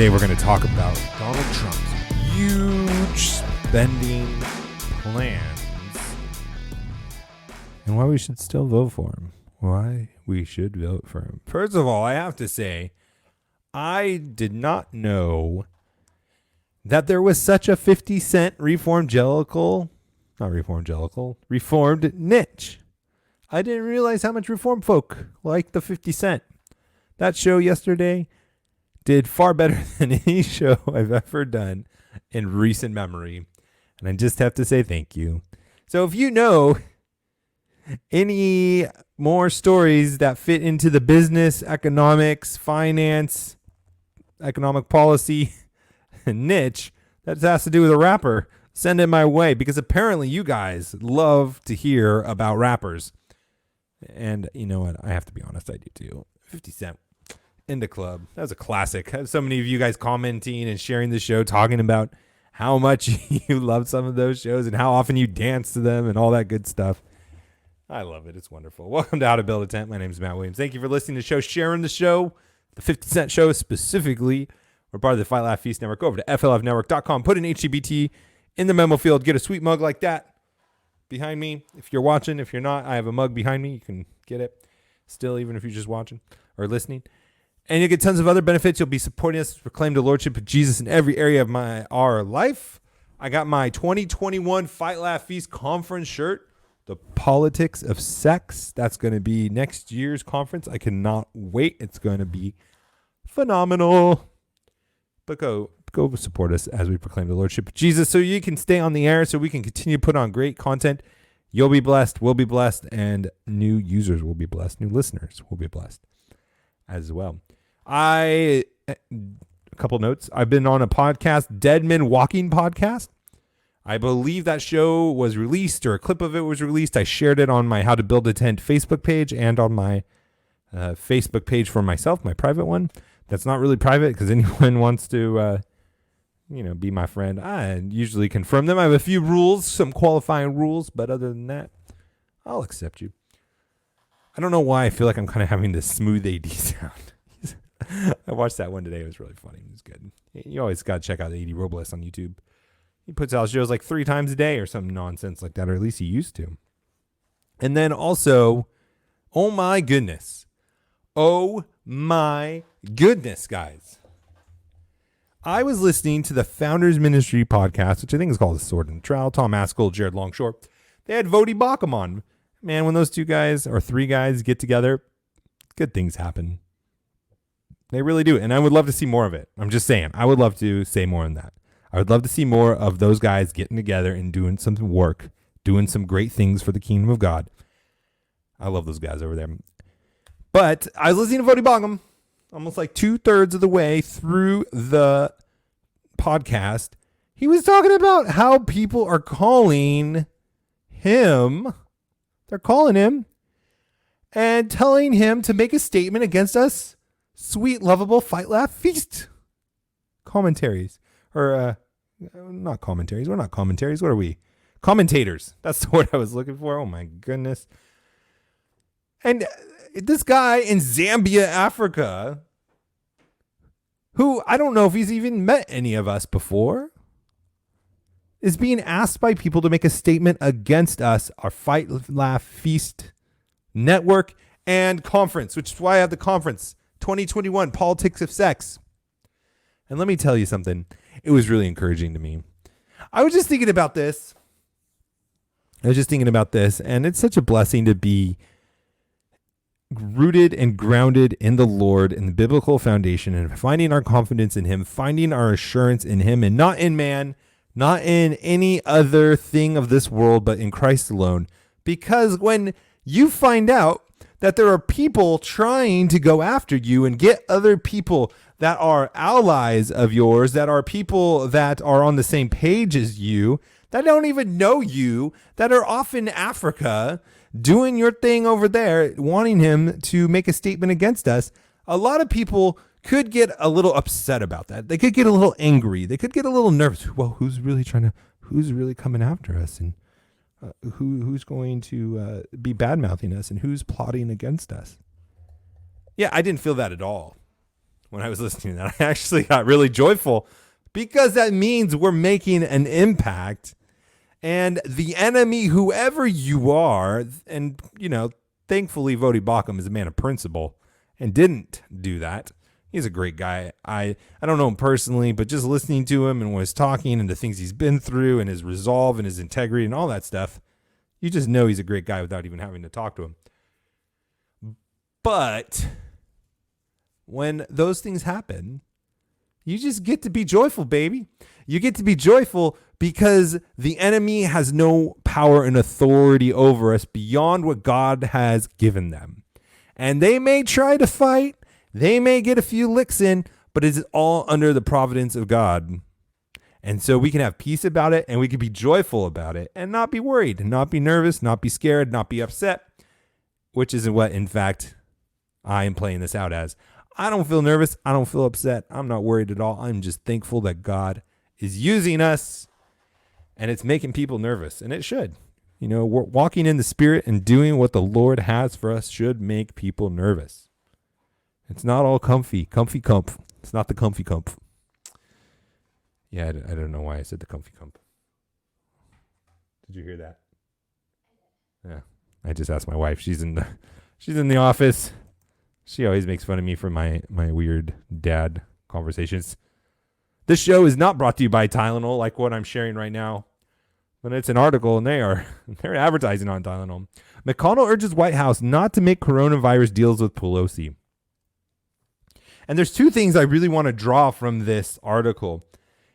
Today we're going to talk about Donald Trump's huge spending plans and why we should still vote for him. Why we should vote for him. First of all, I have to say, I did not know that there was such a 50-cent reformed niche. I didn't realize how much reform folk like the 50 Cent. That show yesterday did far better than any show I've ever done in recent memory. And I just have to say thank you. So if you know any more stories that fit into the business, economics, finance, economic policy niche that has to do with a rapper, send it my way, because apparently you guys love to hear about rappers. And you know what? I have to be honest, I do too. 50 Cent in the club. That was a classic. So many of you guys commenting and sharing the show, talking about how much you love some of those shows and how often you dance to them and all that good stuff. I love it. It's wonderful. Welcome to How to Build a Tent. My name is Matt Williams. Thank you for listening to the show, sharing the show, the 50 Cent show specifically. We're part of the Fight Laugh Feast Network. Go over to flfnetwork.com. Put an HGBT in the memo field. Get a sweet mug like that behind me. If you're watching, if you're not, I have a mug behind me. You can get it still, even if you're just watching or listening. And you get tons of other benefits. You'll be supporting us to proclaim the Lordship of Jesus in every area of our life. I got my 2021 Fight Laugh Feast conference shirt, The Politics of Sex. That's going to be next year's conference. I cannot wait. It's going to be phenomenal. But go support us as we proclaim the Lordship of Jesus so you can stay on the air, so we can continue to put on great content. You'll be blessed, we'll be blessed, and new users will be blessed. New listeners will be blessed as well. A couple notes. I've been on a podcast, Dead Men Walking Podcast. I believe that show was released, or a clip of it was released. I shared it on my How to Build a Tent Facebook page and on my Facebook page for myself, my private one. That's not really private because anyone wants to be my friend. I usually confirm them. I have a few rules, some qualifying rules, but other than that, I'll accept you. I don't know why I feel like I'm kind of having this smooth AD sound. I watched that one today. It was really funny. It was good. You always got to check out AD Robles on YouTube. He puts out shows like 3 times a day or some nonsense like that, or at least he used to. And then also, oh my goodness, guys. I was listening to the Founders Ministry podcast, which I think is called The Sword and the Trowel. Tom Askell, Jared Longshore. They had Vody Bakum on. Man, when those 2 guys or 3 guys get together, good things happen. They really do. And I would love to see more of it. I'm just saying. I would love to say more on that. I would love to see more of those guys getting together and doing some work, doing some great things for the kingdom of God. I love those guys over there. But I was listening to Vody Bakum almost like 2/3 of the way through the podcast. He was talking about how people are calling him. They're calling him and telling him to make a statement against us sweet, lovable Fight Laugh Feast commentaries. Or not commentaries. We're not commentaries. What are we? Commentators. That's the word I was looking for. Oh my goodness. And this guy in Zambia, Africa, who I don't know if he's even met any of us before, is being asked by people to make a statement against us, our Fight Laugh Feast network and conference, which is why I have the conference, 2021 Politics of Sex. And let me tell you something. It was really encouraging to me. I was just thinking about this. And it's such a blessing to be rooted and grounded in the Lord, in the biblical foundation, and finding our confidence in him, finding our assurance in him, and not in man, not in any other thing of this world, but in Christ alone. Because when you find out that there are people trying to go after you and get other people that are allies of yours, that are people that are on the same page as you, that don't even know you, that are off in Africa doing your thing over there, wanting him to make a statement against us, a lot of people could get a little upset about that. They could get a little angry. They could get a little nervous. Well, who's really coming after us? And who's going to be bad-mouthing us, and who's plotting against us? Yeah, I didn't feel that at all. when I was listening to that. I actually got really joyful because that means we're making an impact. And the enemy, whoever you are, and, thankfully Vodi Bakum is a man of principle and didn't do that. He's a great guy. I don't know him personally, but just listening to him and when he's talking and the things he's been through and his resolve and his integrity and all that stuff, you just know he's a great guy without even having to talk to him. But when those things happen, you just get to be joyful, baby. You get to be joyful because the enemy has no power and authority over us beyond what God has given them. And they may try to fight. They may get a few licks in, but it's all under the providence of God. And so we can have peace about it and we can be joyful about it and not be worried, not be nervous, not be scared, not be upset, which is what, in fact, I am playing this out as. I don't feel nervous. I don't feel upset. I'm not worried at all. I'm just thankful that God is using us and it's making people nervous. And it should. We're walking in the Spirit and doing what the Lord has for us should make people nervous. It's not all comfy. It's not the comfy comf. Yeah, I don't know why I said the comfy comf. Did you hear that? Yeah. I just asked my wife. She's in the office. She always makes fun of me for my weird dad conversations. This show is not brought to you by Tylenol, like what I'm sharing right now. But it's an article, and they're advertising on Tylenol. McConnell urges White House not to make coronavirus deals with Pelosi. And there's two things I really want to draw from this article.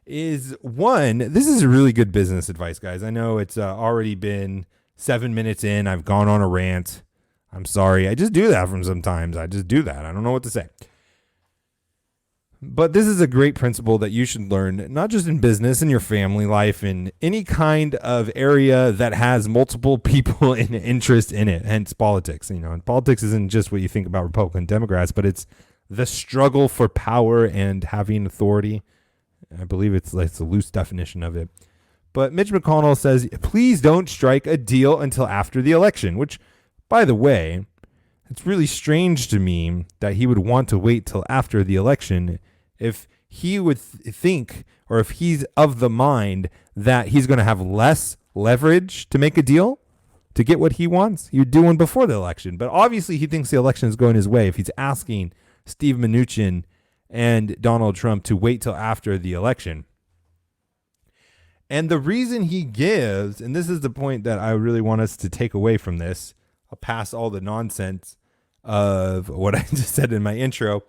Is one, this is really good business advice, guys. I know it's already been 7 minutes in. I've gone on a rant. I'm sorry. I just do that from sometimes. I just do that. I don't know what to say. But this is a great principle that you should learn, not just in business, in your family life, in any kind of area that has multiple people in interest in it, hence politics. And politics isn't just what you think about Republican Democrats, but it's the struggle for power and having authority. I believe it's a loose definition of it. But Mitch McConnell says, please don't strike a deal until after the election, which, by the way, it's really strange to me that he would want to wait till after the election if he would think, or if he's of the mind that he's going to have less leverage to make a deal to get what he wants. You'd do one before the election. But obviously he thinks the election is going his way if he's asking Steve Mnuchin and Donald Trump to wait till after the election. And the reason he gives, and this is the point that I really want us to take away from this, past all the nonsense of what I just said in my intro,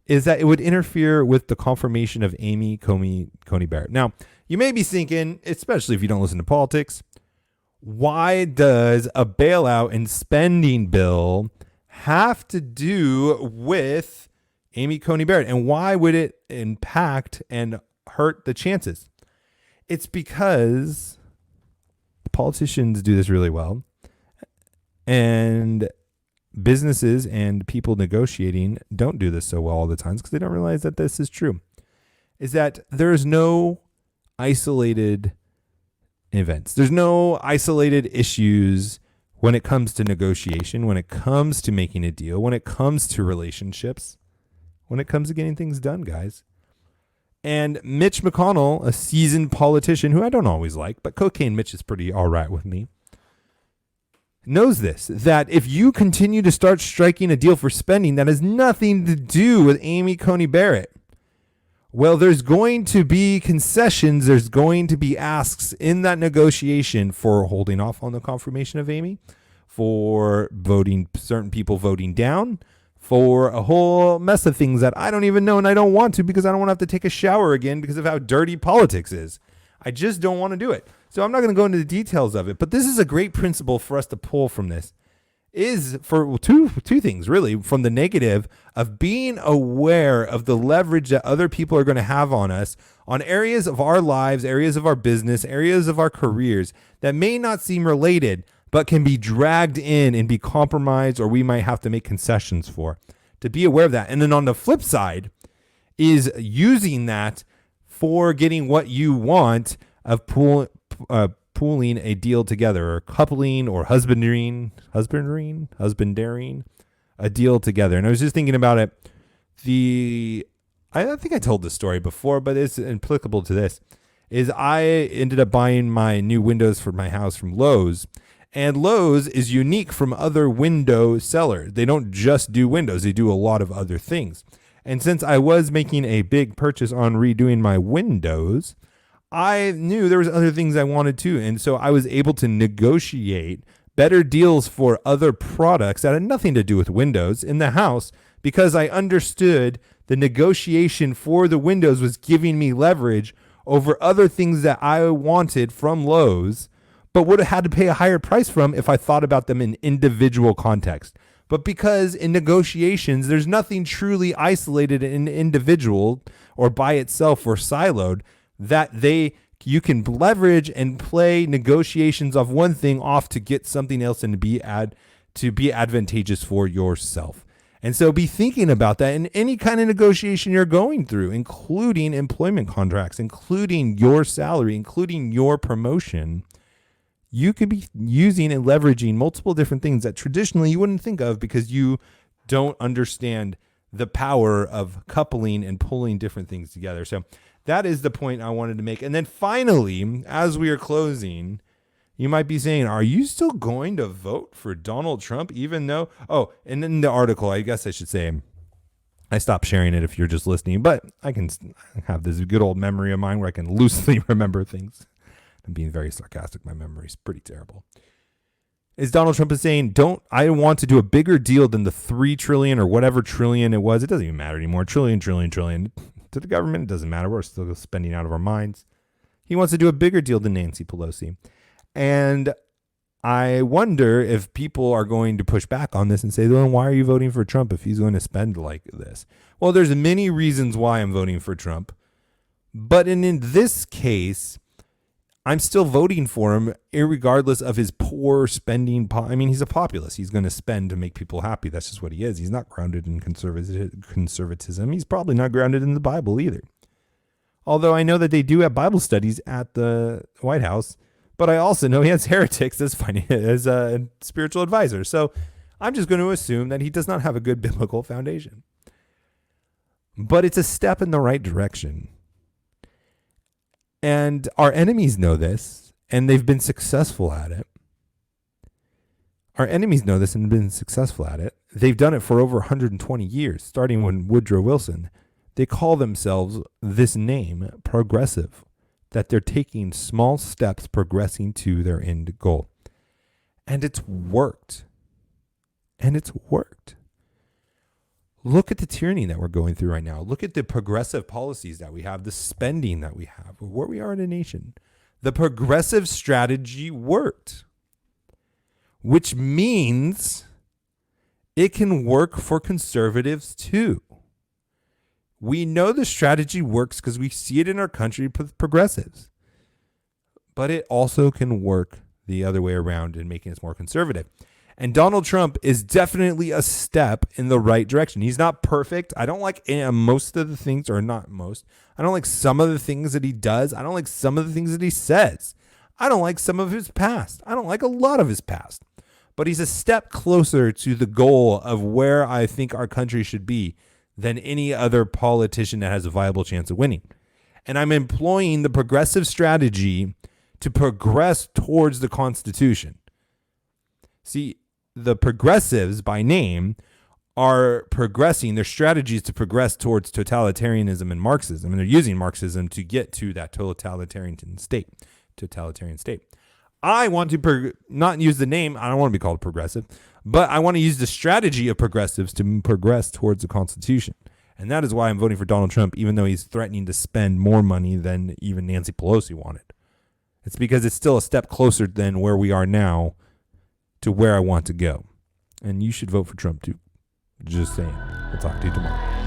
is that it would interfere with the confirmation of Amy Coney Barrett. Now, you may be thinking, especially if you don't listen to politics, why does a bailout and spending bill have to do with Amy Coney Barrett? And why would it impact and hurt the chances? It's because politicians do this really well. And businesses and people negotiating don't do this so well all the time because they don't realize that this is true. Is that there is no isolated events. There's no isolated issues when it comes to negotiation, when it comes to making a deal, when it comes to relationships, when it comes to getting things done, guys. And Mitch McConnell, a seasoned politician who I don't always like, but Cocaine Mitch is pretty all right with me, knows this, that if you continue to start striking a deal for spending that has nothing to do with Amy Coney Barrett, well, there's going to be concessions. There's going to be asks in that negotiation for holding off on the confirmation of Amy, for voting, certain people voting down, for a whole mess of things that I don't even know and I don't want to because I don't want to have to take a shower again because of how dirty politics is. I just don't want to do it. So I'm not going to go into the details of it, but this is a great principle for us to pull from this. Is for two things, really, from the negative of being aware of the leverage that other people are going to have on us on areas of our lives, areas of our business, areas of our careers that may not seem related, but can be dragged in and be compromised, or we might have to make concessions for. To be aware of that. And then on the flip side is using that for getting what you want of pooling a deal together, or coupling, or husbanding a deal together. And I was just thinking about it I think I told this story before, but it's applicable to this, is I ended up buying my new windows for my house from Lowe's. And Lowe's is unique from other window sellers. They don't just do windows. They do a lot of other things. And since I was making a big purchase on redoing my windows, I knew there was other things I wanted too. And so I was able to negotiate better deals for other products that had nothing to do with windows in the house, because I understood the negotiation for the windows was giving me leverage over other things that I wanted from Lowe's, but would have had to pay a higher price from if I thought about them in individual context. But because in negotiations, there's nothing truly isolated and individual or by itself or siloed, that you can leverage and play negotiations of one thing off to get something else and to be advantageous for yourself. And so be thinking about that in any kind of negotiation you're going through, including employment contracts, including your salary, including your promotion. You could be using and leveraging multiple different things that traditionally you wouldn't think of, because you don't understand the power of coupling and pulling different things together. So that is the point I wanted to make. And then finally, as we are closing, you might be saying, are you still going to vote for Donald Trump even though... Oh, and in the article, I guess I should say, I stopped sharing it if you're just listening, but I can have this good old memory of mine where I can loosely remember things. I'm being very sarcastic. My memory's pretty terrible. Is Donald Trump is saying, I want to do a bigger deal than the 3 trillion or whatever trillion it was. It doesn't even matter anymore. Trillion. To the government, it doesn't matter. We're still spending out of our minds. He wants to do a bigger deal than Nancy Pelosi. And I wonder if people are going to push back on this and say, well, why are you voting for Trump if he's going to spend like this? Well, there's many reasons why I'm voting for Trump. But in this case, I'm still voting for him irregardless of his poor spending. I mean, he's a populist. He's going to spend to make people happy. That's just what he is. He's not grounded in conservatism. He's probably not grounded in the Bible either. Although I know that they do have Bible studies at the White House, but I also know he has heretics as spiritual advisors. So I'm just going to assume that he does not have a good biblical foundation. But it's a step in the right direction. And our enemies know this, and they've been successful at it. Our enemies know this and have been successful at it. They've done it for over 120 years, starting when Woodrow Wilson. They call themselves this name, progressive, that they're taking small steps progressing to their end goal. And it's worked. Look at the tyranny that we're going through right now. Look at the progressive policies that we have, the spending that we have, where we are in a nation. The progressive strategy worked, which means it can work for conservatives too. We know the strategy works because we see it in our country with progressives. But it also can work the other way around in making us more conservative. And Donald Trump is definitely a step in the right direction. He's not perfect. I don't like most of the things, or not most. I don't like some of the things that he does. I don't like some of the things that he says. I don't like some of his past. I don't like a lot of his past. But he's a step closer to the goal of where I think our country should be than any other politician that has a viable chance of winning. And I'm employing the progressive strategy to progress towards the Constitution. See, the progressives by name are progressing their strategies to progress towards totalitarianism and Marxism. And they're using Marxism to get to that totalitarian state. I want to not use the name. I don't want to be called progressive, but I want to use the strategy of progressives to progress towards the Constitution. And that is why I'm voting for Donald Trump, even though he's threatening to spend more money than even Nancy Pelosi wanted. It's because it's still a step closer than where we are now to where I want to go. And you should vote for Trump too. Just saying. I'll talk to you tomorrow.